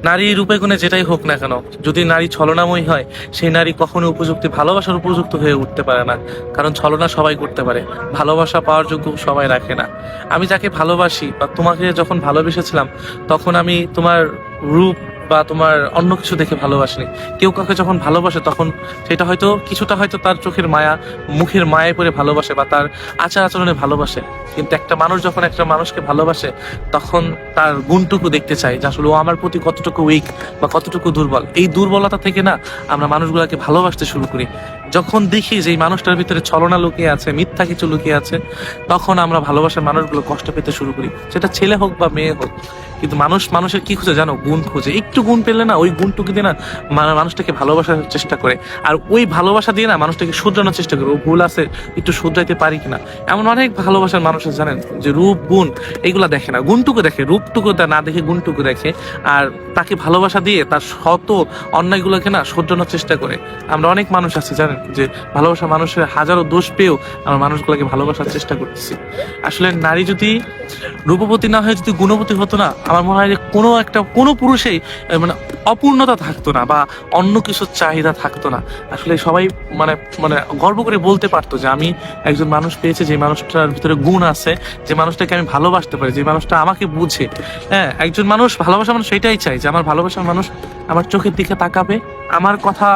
নারী রূপে গুণে যেটাই হোক না কেন, যদি নারী ছলনাময়ী হয়, সেই নারী কখনো উপযুক্ত ভালোবাসার উপযুক্ত হয়ে উঠতে পারে না। কারণ ছলনা সবাই করতে পারে, ভালোবাসা পাওয়ার যোগ্য সবাই রাখে না। আমি যাকে ভালোবাসি বা তোমাকে যখন ভালোবেসেছিলাম, তখন আমি তোমার রূপ বা তোমার অন্য কিছু দেখে ভালোবাসিনি। কেউ কাউকে যখন ভালোবাসে তখন সেটা হয়তো কিছুটা হয়তো তার চোখের মায়া, মুখের মায়ায় পড়ে ভালোবাসে বা তার আচার আচরণে ভালোবাসে। কিন্তু একটা মানুষ যখন একটা মানুষকে ভালোবাসে, তখন তার গুণটুকু দেখতে চাই যে আসলে ও আমার প্রতি কতটুকু উইক বা কতটুকু দুর্বল। এই দুর্বলতা থেকে না আমরা মানুষগুলোকে ভালোবাসতে শুরু করি। যখন দেখি যে এই মানুষটার ভিতরে ছলনা লুকিয়ে আছে, মিথ্যা কিছু লুকিয়ে আছে, তখন আমরা ভালোবাসার মানুষগুলো কষ্ট পেতে শুরু করি, সেটা ছেলে হোক বা মেয়ে হোক। কিন্তু মানুষের কি খুঁজে জানো? গুণ খুঁজে। একটু গুণ পেলে না ওই গুণটুকু দিয়ে না মানুষটাকে ভালোবাসার চেষ্টা করে। আর ওই ভালোবাসা দিয়ে না মানুষটাকে শুধরানোর চেষ্টা করে, ও ভুল আছে একটু শুধরাইতে পারি কিনা। এমন অনেক ভালোবাসার মানুষ আছে জানেন, যে রূপ গুণ এগুলা দেখে না, গুণটুকু দেখে, রূপটুকু না দেখে গুণটুকু দেখে। আর তাকে ভালোবাসা দিয়ে তার শত অন্যায়গুলোকে না শুধরানোর চেষ্টা করে। আমরা অনেক মানুষ আছে জানেন, যে ভালোবাসা মানুষের হাজারো দোষ পেয়েও আমরা মানুষগুলোকে ভালোবাসার চেষ্টা করতেছি। আসলে নারী যদি রূপবতী না হয়ে যদি গুণবতী হতো না, আমার মনে হয় যে কোনো পুরুষেই মানে অপূর্ণতা থাকতো না বা অন্য কিছুর চাহিদা থাকতো না। আসলে সবাই মানে মানে গর্ব করে বলতে পারতো যে আমি একজন মানুষ পেয়েছি, যে মানুষটার ভিতরে গুণ আছে, যে মানুষটাকে আমি ভালোবাসতে পারি, যে মানুষটা আমাকে বুঝে। হ্যাঁ, একজন মানুষ ভালোবাসা মানুষ সেটাই চাই, যে আমার ভালোবাসার মানুষ আমার চোখের দিকে তাকাবে, আমার কথা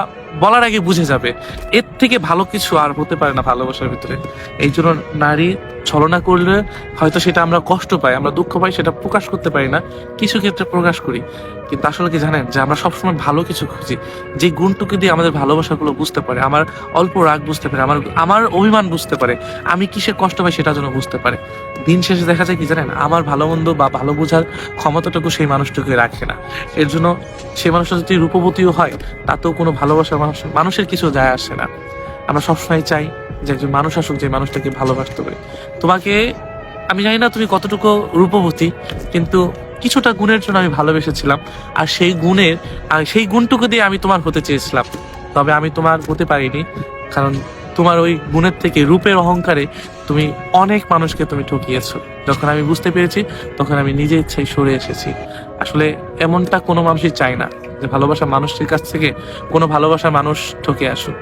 বলার আগে বুঝে যাবে। এর থেকে ভালো কিছু আর হতে পারে না ভালোবাসার ভিতরে। এই জন্য নারী ছলনা করলে হয়তো সেটা আমরা কষ্ট পাই, আমরা দুঃখ পাই, সেটা প্রকাশ করতে পারি না, কিছু ক্ষেত্রে প্রকাশ করি। কিন্তু আসলে কি জানেন, যে আমরা সবসময় ভালো কিছু খুঁজি, যে গুণটুকু দিয়ে আমাদের ভালোবাসাগুলো বুঝতে পারে, আমার অল্প রাগ বুঝতে পারে, আমার অভিমান বুঝতে পারে, আমি কিসে কষ্ট পাই সেটা যেন বুঝতে পারে। দিন শেষে দেখা যায় কি জানেন, আমার ভালো মন্দ বা ভালো বোঝার ক্ষমতাটুকু সেই মানুষটুকু রাখে না। এর জন্য সেই মানুষটা যদি রূপবতীও হয়, তাতেও কোনো ভালোবাসার মানুষের কিছু যায় আসে না। আমরা সবসময় চাই যে একজন মানুষ আসুক, যে মানুষটাকে ভালোবাসতে পারে। তোমাকে আমি জানি না তুমি কতটুকু রূপবতী, কিন্তু কিছুটা গুণের জন্য আমি ভালোবেসেছিলাম। আর সেই গুণটুকু দিয়ে আমি তোমার হতে চেয়েছিলাম, তবে আমি তোমার হতে পারিনি। কারণ তোমার ওই গুণের থেকে, রূপের অহংকারে তুমি অনেক মানুষকে তুমি ঠকিয়েছো। যখন আমি বুঝতে পেরেছি, তখন আমি নিজে ইচ্ছায় সরে এসেছি। আসলে এমনটা কোনো মানুষই চায় না, যে ভালোবাসা মানুষের কাছ থেকে কোনো ভালোবাসা মানুষ ঠকে আসুক।